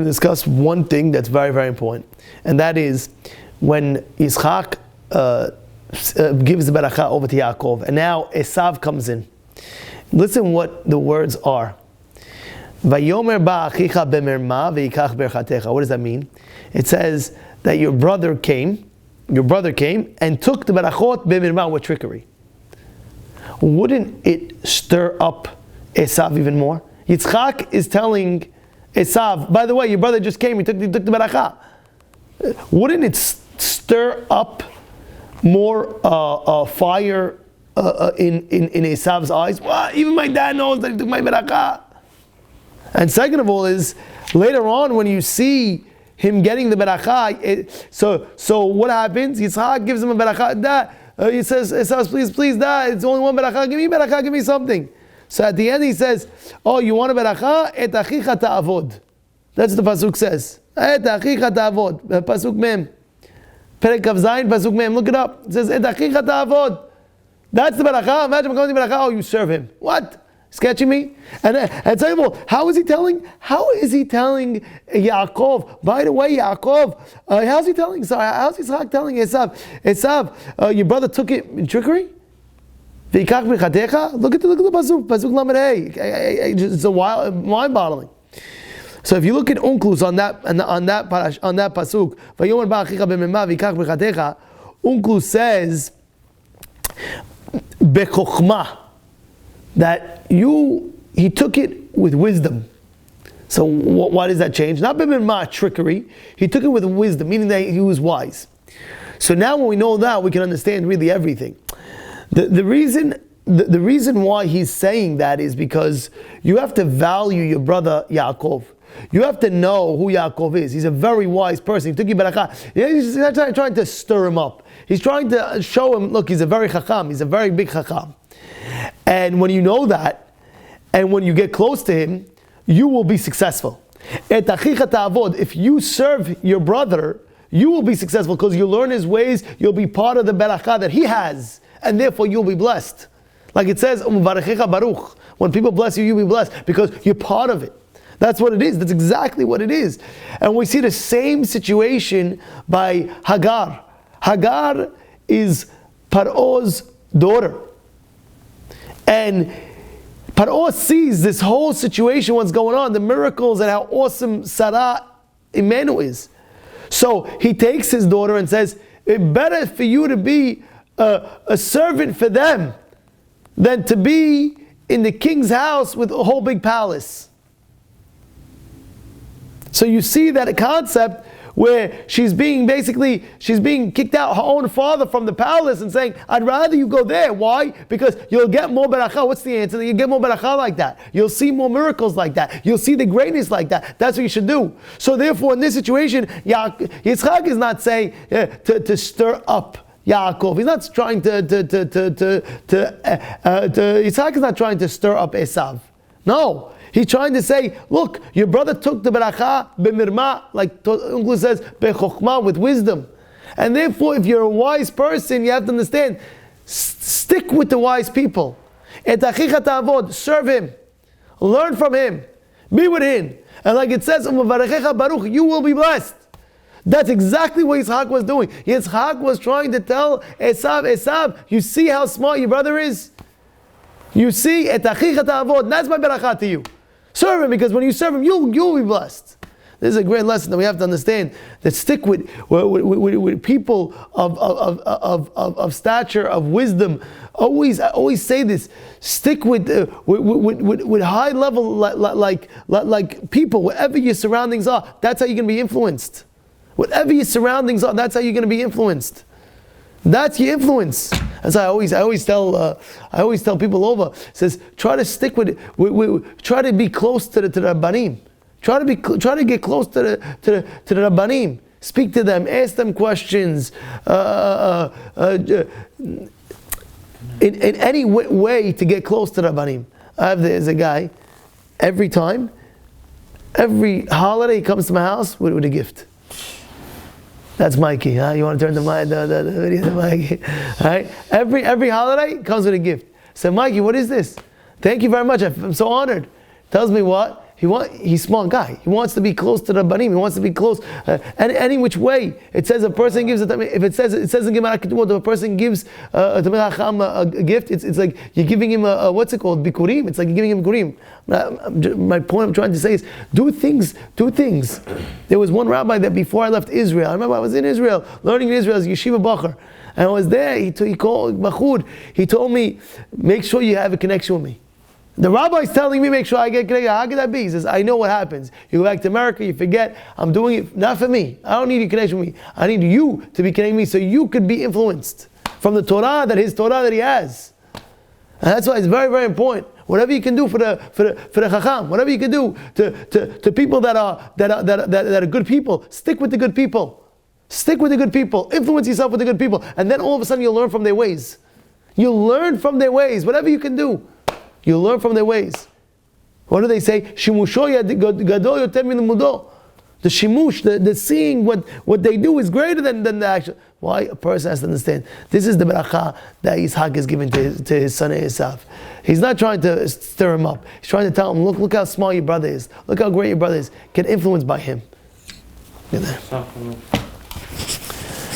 Discuss one thing that's very, very important, and that is when Yitzchak gives the beracha over to Yaakov, and now Esav comes in. Listen what the words are. Vayomer ba'achicha bemerma ve'yikach berchatecha. What does that mean? It says that your brother came and took the berachot bemerma with trickery. Wouldn't it stir up Esav even more? Yitzchak is telling Esav, by the way, your brother just came, he took the beracha. Wouldn't it stir up more fire in Esav's eyes? Well, even my dad knows that he took my beracha. And second of all is, later on when you see him getting the beracha, so what happens? Yitzchak gives him a beracha. He says, Esav, please, dad, it's only one beracha, give me something. So at the end he says, oh, you want a beracha? Et achicha ta'avod. That's what the pasuk says. Et achicha ta'avod. Pasuk mem. Perek Kav Zayin, pasuk mem. Look it up. It says, et achicha ta'avod. That's the beracha. Imagine coming to beracha. Oh, you serve him. What? Sketching me? And second of all, how is he telling Yaakov? By the way, Yaakov, how's Yitzchak telling Esav, your brother took it in trickery? Look at the pasuk lamed hey. It's mind-boggling. So if you look at Unklus on that pasuk, Unklus says bechokhmah, that he took it with wisdom. So why does that change? Not b'mimah, trickery. He took it with wisdom, meaning that he was wise. So now when we know that, we can understand really everything. The reason why he's saying that is because you have to value your brother Yaakov. You have to know who Yaakov is. He's a very wise person. He took you beracha. He's not trying to stir him up. He's trying to show him, look, he's a very chacham. He's a very big chacham. And when you know that, and when you get close to him, you will be successful. Et achicha ta'avod. If you serve your brother, you will be successful because you learn his ways. You'll be part of the beracha that he has. And therefore you'll be blessed. Like it says, baruch. When people bless you, you'll be blessed because you're part of it. That's what it is. That's exactly what it is. And we see the same situation by Hagar. Hagar is Paro's daughter. And Paro sees this whole situation, what's going on, the miracles and how awesome Sarah Imenu is. So he takes his daughter and says, it's better for you to be a servant for them than to be in the king's house with a whole big palace. So you see that concept where she's being kicked out, her own father from the palace, and saying, I'd rather you go there. Why? Because you'll get more beracha. What's the answer? You'll get more beracha like that. You'll see more miracles like that. You'll see the greatness like that. That's what you should do. So therefore, in this situation, Yitzchak is not saying to stir up Yaakov. He's not trying Yitzchak is not trying to stir up Esav. No. He's trying to say, look, your brother took the beracha b'mirma, like Uncle says, bechokhmah, with wisdom. And therefore, if you're a wise person, you have to understand, stick with the wise people. Et achicha ta'avod, serve him. Learn from him. Be with him. And like it says, baruch, you will be blessed. That's exactly what Yitzchak was doing. Yitzchak was trying to tell Esav, you see how smart your brother is? You see, et achicha ta'avod, that's my beracha to you. Serve him, because when you serve him, you'll be blessed. This is a great lesson that we have to understand. That stick with people of stature, of wisdom. Always say this. Stick with high level like people. Wherever your surroundings are, that's how you're going to be influenced. Whatever your surroundings are, that's how you're going to be influenced. That's your influence. As I always tell people over. It says, try to stick with it. Try to be close to the Rabbanim. Try to get close to the Rabbanim. Speak to them. Ask them questions. In any way to get close to Rabbanim. There's a guy. Every holiday he comes to my house with a gift. That's Mikey, huh? You want to turn the video to Mikey? All right? Every holiday comes with a gift. I said, Mikey, what is this? Thank you very much. I'm so honored. Tells me what? He's a smart guy. He wants to be close to the Rabbanim. He wants to be close. Any which way. It says a person gives if it says in Gemara Ketubot, if a person gives a Talmid Chacham a gift, it's like you're giving him a what's it called? Bikurim. It's like you're giving him Bikurim. My point I'm trying to say is do things. There was one rabbi that before I left Israel, I remember I was in Israel, learning in Israel as Yeshiva Bacher. And I was there, he called Mahmoud, he told me, make sure you have a connection with me. The rabbi's telling me, make sure I get connected. How could that be? He says, I know what happens. You go back to America, you forget, I'm doing it not for me. I don't need your connection with me. I need you to be connecting with me so you could be influenced from the Torah, his Torah that he has. And that's why it's very, very important. Whatever you can do for the Chacham, whatever you can do to people that are good people, stick with the good people. Stick with the good people. Influence yourself with the good people. And then all of a sudden you'll learn from their ways. You'll learn from their ways. Whatever you can do, you'll learn from their ways. What do they say? Shimusho gadol yoter min limudo. The shimush, the seeing what they do is greater than the action. Why? A person has to understand. This is the beracha that Yitzhak is giving to his son Esav. He's not trying to stir him up. He's trying to tell him, look how smart your brother is. Look how great your brother is. Get influenced by him.